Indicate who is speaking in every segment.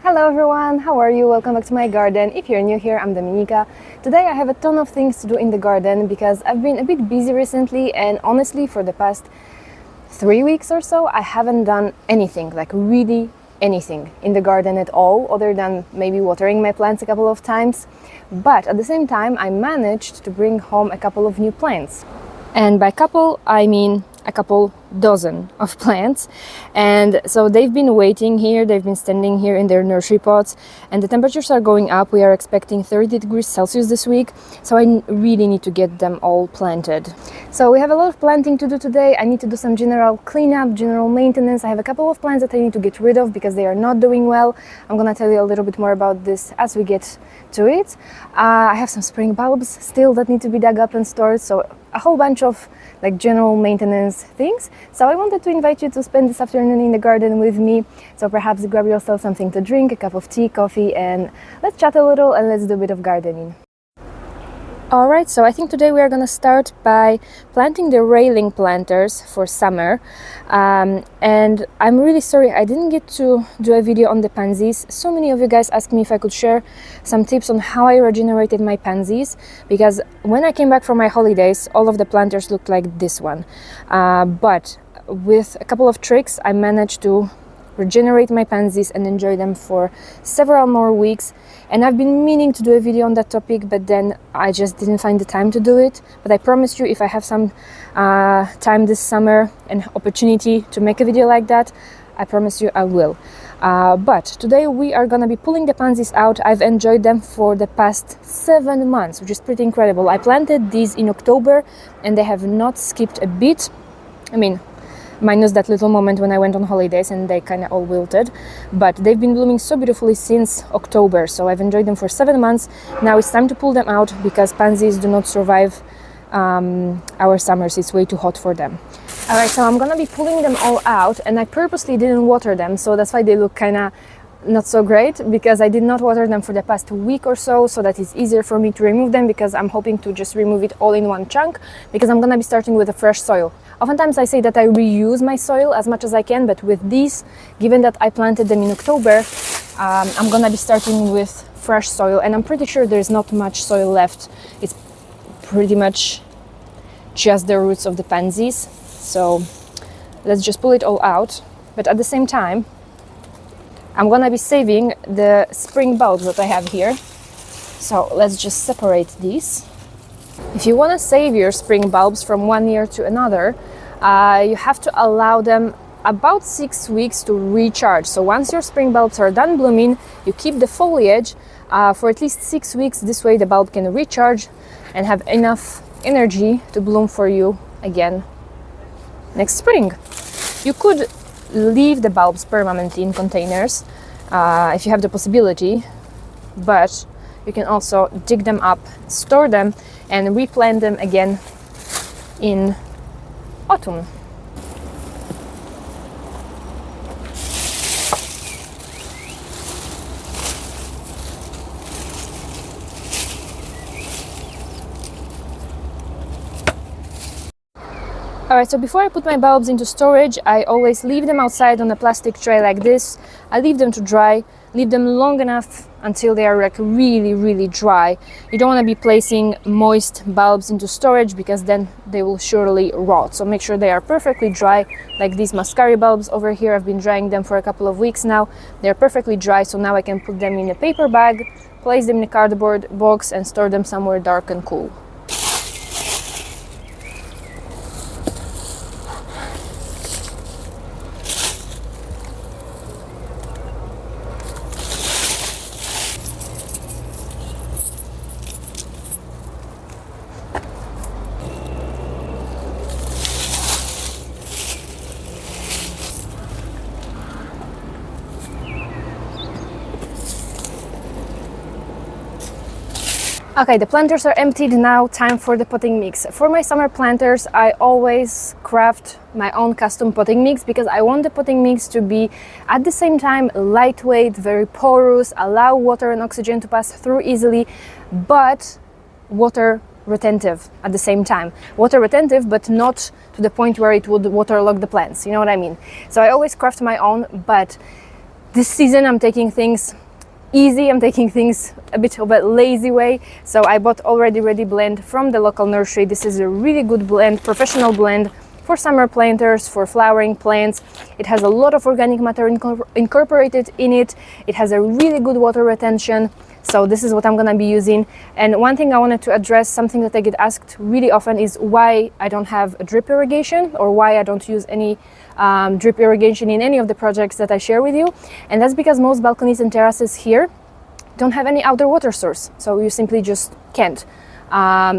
Speaker 1: Hello everyone, how are you? Welcome back to my garden. If you're new here, I'm Dominika. Today I have a ton of things to do in the garden because I've been a bit busy recently, and honestly for the past 3 weeks or so I haven't done anything, like really anything in the garden at all, other than maybe watering my plants a couple of times. But at the same time I managed to bring home a couple of new plants. And by couple I mean a couple dozen of plants, and so they've been waiting here, they've been standing here in their nursery pots, and the temperatures are going up. We are expecting 30 degrees Celsius this week, so I really need to get them all planted. So we have a lot of planting to do today. I need to do some general cleanup, general maintenance. I have a couple of plants that I need to get rid of because they are not doing well. I'm gonna tell you a little bit more about this as we get to it. I have some spring bulbs still that need to be dug up and stored, so a whole bunch of like general maintenance things. So I wanted to invite you to spend this afternoon in the garden with me. So perhaps grab yourself something to drink, a cup of tea, coffee, and let's chat a little and let's do a bit of gardening. Alright, so I think today we are going to start by planting the railing planters for summer. And I'm really sorry I didn't get to do a video on the pansies. So many of you guys asked me if I could share some tips on how I regenerated my pansies, because when I came back from my holidays all of the planters looked like this one. But with a couple of tricks I managed to regenerate my pansies and enjoy them for several more weeks. And I've been meaning to do a video on that topic, but then I just didn't find the time to do it. But I promise you, if I have some time this summer and opportunity to make a video like that, I promise you I will. But today we are gonna be pulling the pansies out. I've enjoyed them for the past 7 months, which is pretty incredible. I planted these in October and they have not skipped a beat. I mean, minus that little moment when I went on holidays and they kind of all wilted, but they've been blooming so beautifully since October, so I've enjoyed them for 7 months. Now it's time to pull them out because pansies do not survive our summers. It's way too hot for them. Alright, so I'm gonna be pulling them all out, and I purposely didn't water them, so that's why they look kind of not so great, because I did not water them for the past week or so that it's easier for me to remove them, because I'm hoping to just remove it all in one chunk, because I'm gonna be starting with a fresh soil. Oftentimes I say that I reuse my soil as much as I can, but with these, given that I planted them in October, I'm gonna be starting with fresh soil, and I'm pretty sure there's not much soil left. It's pretty much just the roots of the pansies, so let's just pull it all out. But at the same time I'm gonna be saving the spring bulbs that I have here, so let's just separate these. If you want to save your spring bulbs from one year to another, you have to allow them about 6 weeks to recharge. So once your spring bulbs are done blooming, you keep the foliage for at least 6 weeks. This way the bulb can recharge and have enough energy to bloom for you again next spring. You could leave the bulbs permanently in containers if you have the possibility, but you can also dig them up, store them, and replant them again in autumn. Alright, so before I put my bulbs into storage, I always leave them outside on a plastic tray like this. I leave them to dry, leave them long enough until they are like really dry. You don't want to be placing moist bulbs into storage because then they will surely rot. So make sure they are perfectly dry, like these muscari bulbs over here. I've been drying them for a couple of weeks now. They're perfectly dry, so now I can put them in a paper bag, place them in a cardboard box, and store them somewhere dark and cool. Okay, the planters are emptied, now time for the potting mix. For my summer planters, I always craft my own custom potting mix because I want the potting mix to be at the same time lightweight, very porous, allow water and oxygen to pass through easily, but water retentive at the same time. Water retentive, but not to the point where it would waterlog the plants, you know what I mean? So I always craft my own, but this season I'm taking things easy, I'm taking things a bit of a lazy way. So I bought already ready blend from the local nursery. This is a really good blend, professional blend for summer planters, for flowering plants. It has a lot of organic matter incorporated in it. It has a really good water retention. So this is what I'm gonna be using. And one thing I wanted to address, something that I get asked really often, is why I don't have a drip irrigation, or why I don't use any drip irrigation in any of the projects that I share with you. And that's because most balconies and terraces here don't have any outdoor water source. So you simply just can't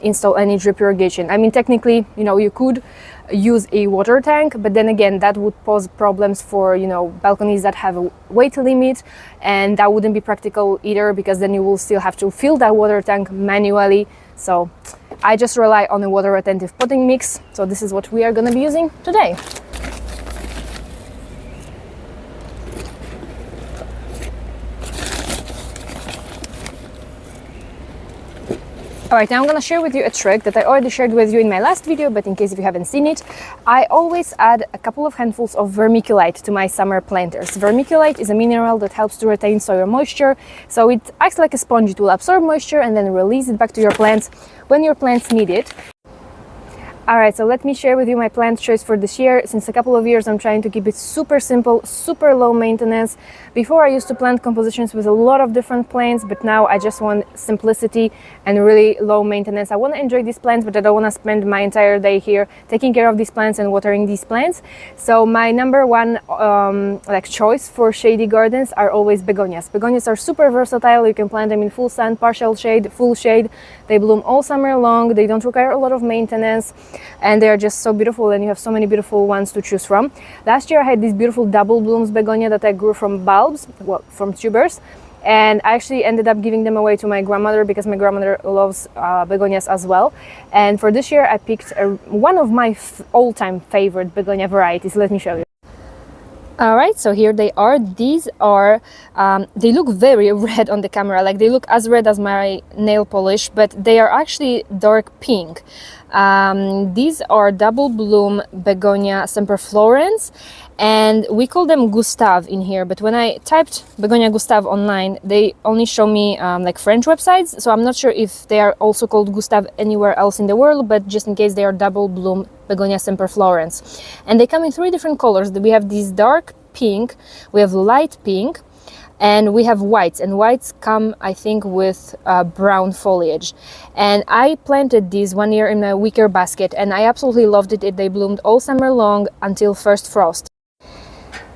Speaker 1: install any drip irrigation. I mean, technically, you know, you could use a water tank, but then again, that would pose problems for, you know, balconies that have a weight limit, and that wouldn't be practical either, because then you will still have to fill that water tank manually. So I just rely on a water retentive potting mix. So this is what we are going to be using today. Alright, now I'm going to share with you a trick that I already shared with you in my last video, but in case if you haven't seen it, I always add a couple of handfuls of vermiculite to my summer planters. Vermiculite is a mineral that helps to retain soil moisture, so it acts like a sponge. It will absorb moisture and then release it back to your plants when your plants need it. Alright, so let me share with you my plant choice for this year. Since a couple of years I'm trying to keep it super simple, super low maintenance. Before I used to plant compositions with a lot of different plants, but now I just want simplicity and really low maintenance. I want to enjoy these plants, but I don't want to spend my entire day here taking care of these plants and watering these plants. So my number one choice for shady gardens are always begonias. Begonias are super versatile. You can plant them in full sun, partial shade, full shade. They bloom all summer long. They don't require a lot of maintenance, and they are just so beautiful, and you have so many beautiful ones to choose from. Last year I had this beautiful double blooms begonia that I grew from bulbs, well, from tubers, and I actually ended up giving them away to my grandmother because my grandmother loves begonias as well. And for this year I picked one of my all-time favorite begonia varieties. Let me show you. Alright, so here they are. These are, they look very red on the camera, like they look as red as my nail polish, but they are actually dark pink. These are double bloom begonia semperflorens, and we call them Gustave in here, but when I typed begonia Gustave online, they only show me like French websites, so I'm not sure if they are also called Gustave anywhere else in the world, but just in case, they are double bloom begonia semperflorens. And they come in three different colors. We have this dark pink, we have light pink, and we have whites, and whites come, I think, with brown foliage. And I planted these 1 year in a wicker basket, and I absolutely loved it. They bloomed all summer long until first frost.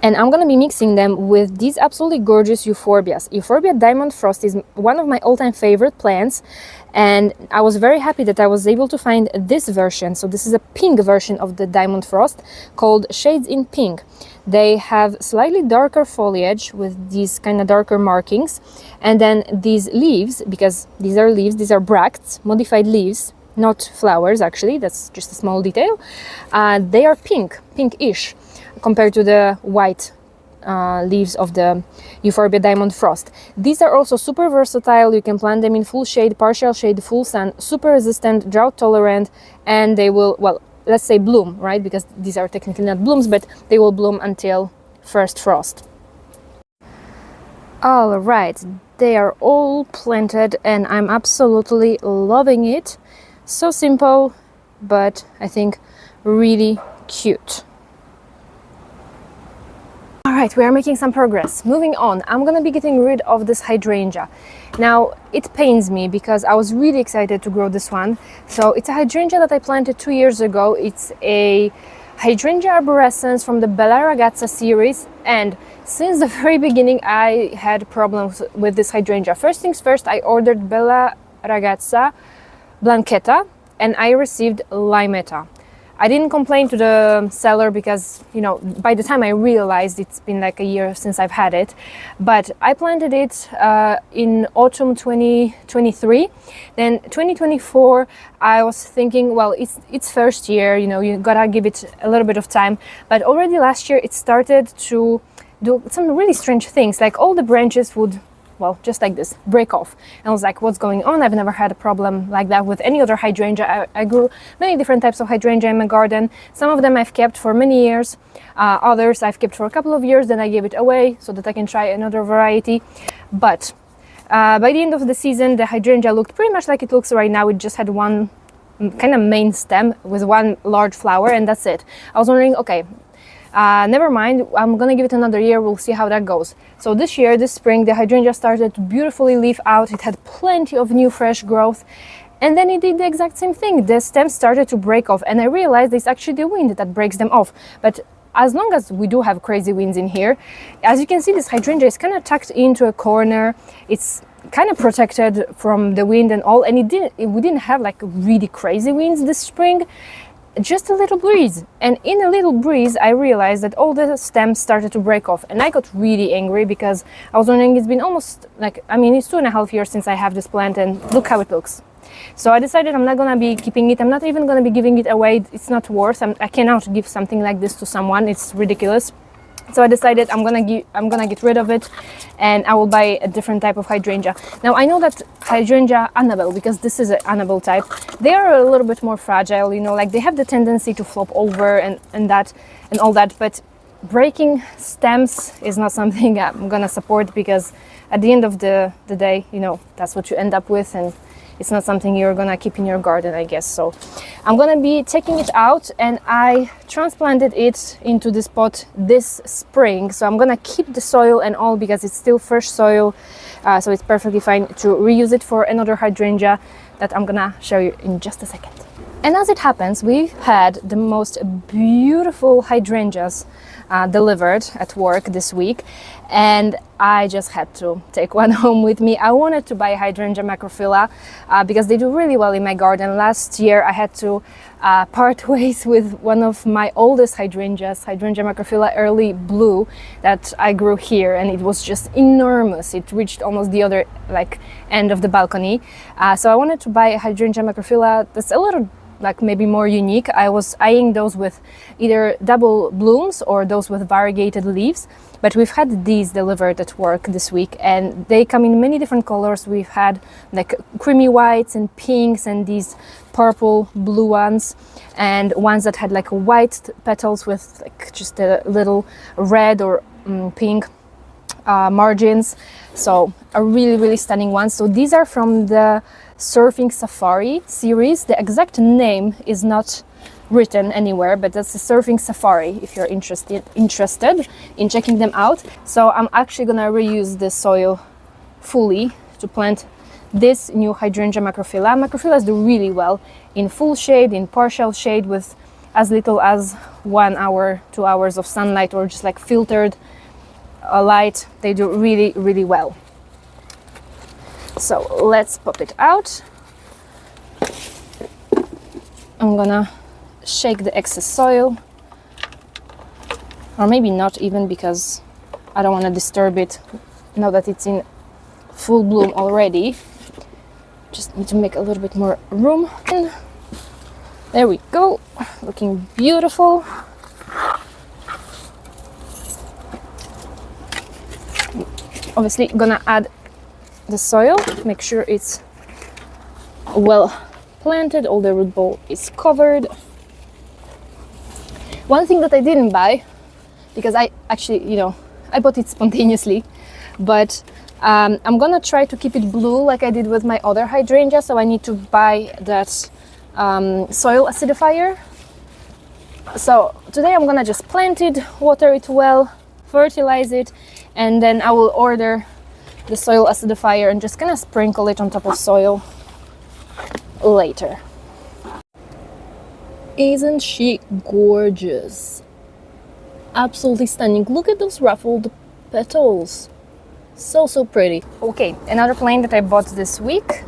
Speaker 1: And I'm gonna be mixing them with these absolutely gorgeous euphorbias. Euphorbia Diamond Frost is one of my all-time favorite plants, and I was very happy that I was able to find this version. So this is a pink version of the Diamond Frost called Shades in Pink. They have slightly darker foliage with these kind of darker markings, and then these leaves, because these are leaves, these are bracts, modified leaves, not flowers actually, that's just a small detail. They are pink, pinkish, compared to the white leaves of the Euphorbia Diamond Frost. These are also super versatile. You can plant them in full shade, partial shade, full sun, super resistant, drought tolerant, and they will, well, let's say bloom, right? Because these are technically not blooms, but they will bloom until first frost. All right, they are all planted and I'm absolutely loving it. So simple, but I think really cute. Alright, we are making some progress. Moving on, I'm gonna be getting rid of this hydrangea. Now, it pains me because I was really excited to grow this one. So it's a hydrangea that I planted 2 years ago. It's a hydrangea arborescens from the Bella Ragazza series, and since the very beginning I had problems with this hydrangea. First things first, I ordered Bella Ragazza Blanchetta and I received Limetta. I didn't complain to the seller because, you know, by the time I realized it's been like a year since I've had it, but I planted it in autumn 2023. Then 2024, I was thinking, well, it's first year, you know, you gotta give it a little bit of time. But already last year, it started to do some really strange things, like all the branches would well, just like this, break off. And I was like, what's going on? I've never had a problem like that with any other hydrangea. I grew many different types of hydrangea in my garden. Some of them I've kept for many years. Others I've kept for a couple of years, then I gave it away so that I can try another variety. But by the end of the season, the hydrangea looked pretty much like it looks right now. It just had one kind of main stem with one large flower, and that's it. I was wondering, okay, never mind, I'm gonna give it another year, we'll see how that goes. So this year, this spring, the hydrangea started to beautifully leaf out. It had plenty of new fresh growth, and then it did the exact same thing. The stems started to break off, and I realized it's actually the wind that breaks them off. But as long as we do have crazy winds in here, as you can see, this hydrangea is kind of tucked into a corner. It's kind of protected from the wind and all, and we didn't have like really crazy winds this spring, just a little breeze. And in a little breeze, I realized that all the stems started to break off, and I got really angry because I was wondering, it's been almost like, I mean, it's 2.5 years since I have this plant, and look how it looks. So I decided I'm not gonna be keeping it. I'm not even gonna be giving it away. It's not worth. I cannot give something like this to someone. It's ridiculous. So I decided I'm gonna get rid of it, and I will buy a different type of hydrangea. Now I know that hydrangea Annabelle, because this is an Annabelle type, they are a little bit more fragile. You know, like they have the tendency to flop over and all that. But breaking stems is not something I'm gonna support, because at the end of the day, you know, that's what you end up with, and it's not something you're gonna keep in your garden, I guess. So I'm gonna be taking it out, and I transplanted it into this pot this spring. So I'm gonna keep the soil and all, because it's still fresh soil. So it's perfectly fine to reuse it for another hydrangea that I'm gonna show you in just a second. And as it happens, we had the most beautiful hydrangeas delivered at work this week, and I just had to take one home with me. I wanted to buy Hydrangea macrophylla because they do really well in my garden. Last year I had to part ways with one of my oldest hydrangeas, Hydrangea macrophylla early blue, that I grew here, and it was just enormous. It reached almost the other end of the balcony. So I wanted to buy a Hydrangea macrophylla that's a little maybe more unique. I was eyeing those with either double blooms or those with variegated leaves, but we've had these delivered at work this week, and they come in many different colors. We've had creamy whites and pinks, and these purple blue ones, and ones that had white petals with just a little red or pink margins. So a really stunning one. So these are from the Surfing Safari series. The exact name is not written anywhere, but that's the Surfing Safari if you're interested in checking them out. So I'm actually gonna reuse the soil fully to plant this new Hydrangea macrophylla. Macrophyllas do really well in full shade, in partial shade, with as little as 1 hour, 2 hours of sunlight, or just filtered light. They do really well. So let's pop it out. I'm gonna shake the excess soil, or maybe not even, because I don't want to disturb it now that it's in full bloom already. Just need to make a little bit more room. And there we go, looking beautiful. Obviously gonna add the soil, make sure it's well planted, all the root ball is covered. One thing that I didn't buy, because I actually, I bought it spontaneously, but I'm gonna try to keep it blue like I did with my other hydrangea, so I need to buy that soil acidifier. So today I'm gonna just plant it, water it well, fertilize it, and then I will order the soil acidifier and just gonna sprinkle it on top of soil later. Isn't she gorgeous? Absolutely stunning. Look at those ruffled petals. So pretty. Okay, another plant that I bought this week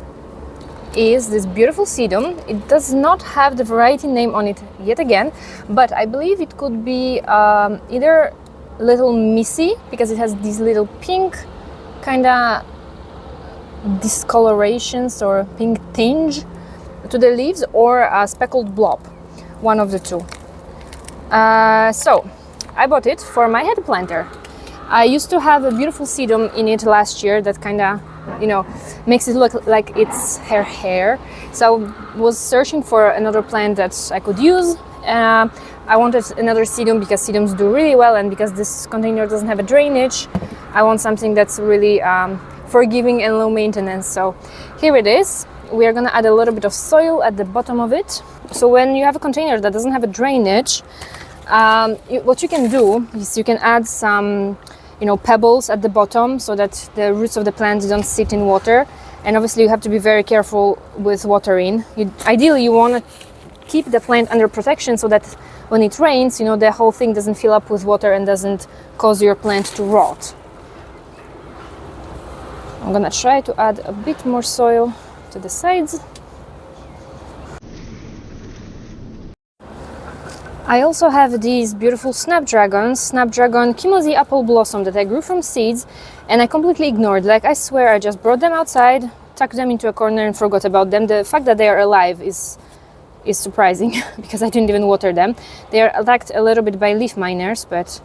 Speaker 1: is this beautiful sedum. It does not have the variety name on it yet again, but I believe it could be either Little Missy, because it has these little pink kind of discolorations or pink tinge to the leaves, or a speckled blob, one of the two. So I bought it for my head planter. I used to have a beautiful sedum in it last year that kind of, you know, makes it look like it's her hair. So I was searching for another plant that I could use. I wanted another sedum because sedums do really well, and because this container doesn't have a drainage, I want something that's really forgiving and low maintenance. So here it is. We are gonna add a little bit of soil at the bottom of it. So when you have a container that doesn't have a drainage, what you can do is you can add some, you know, pebbles at the bottom so that the roots of the plant don't sit in water. And obviously you have to be very careful with watering. Ideally you want to keep the plant under protection so that when it rains, you know, the whole thing doesn't fill up with water and doesn't cause your plant to rot. I'm gonna try to add a bit more soil to the sides. I also have these beautiful snapdragon Kimozi apple blossom that I grew from seeds, and I completely ignored. Like, I swear I just brought them outside, tucked them into a corner and forgot about them. The fact that they are alive is surprising because I didn't even water them. They are attacked a little bit by leaf miners, but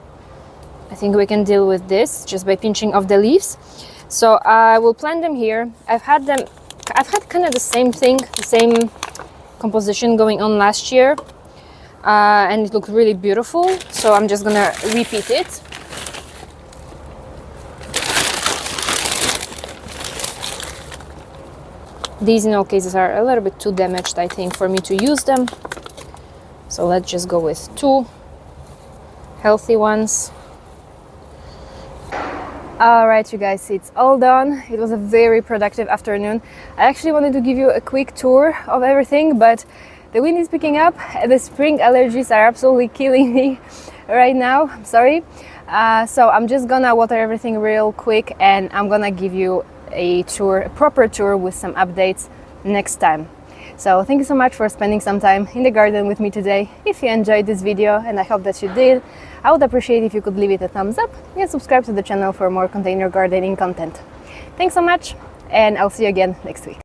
Speaker 1: I think we can deal with this just by pinching off the leaves. So I will plant them here. I've had kind of the same thing, the same composition going on last year, and it looked really beautiful. So I'm just gonna repeat it. These in all cases are a little bit too damaged, I think, for me to use them. So let's just go with 2 healthy ones. Alright, you guys, it's all done. It was a very productive afternoon. I actually wanted to give you a quick tour of everything, but the wind is picking up. The spring allergies are absolutely killing me right now. I'm sorry. So I'm just gonna water everything real quick, and I'm gonna give you a proper tour with some updates next time. So thank you so much for spending some time in the garden with me today. If you enjoyed this video, and I hope that you did, I would appreciate if you could leave it a thumbs up and subscribe to the channel for more container gardening content. Thanks so much, and I'll see you again next week.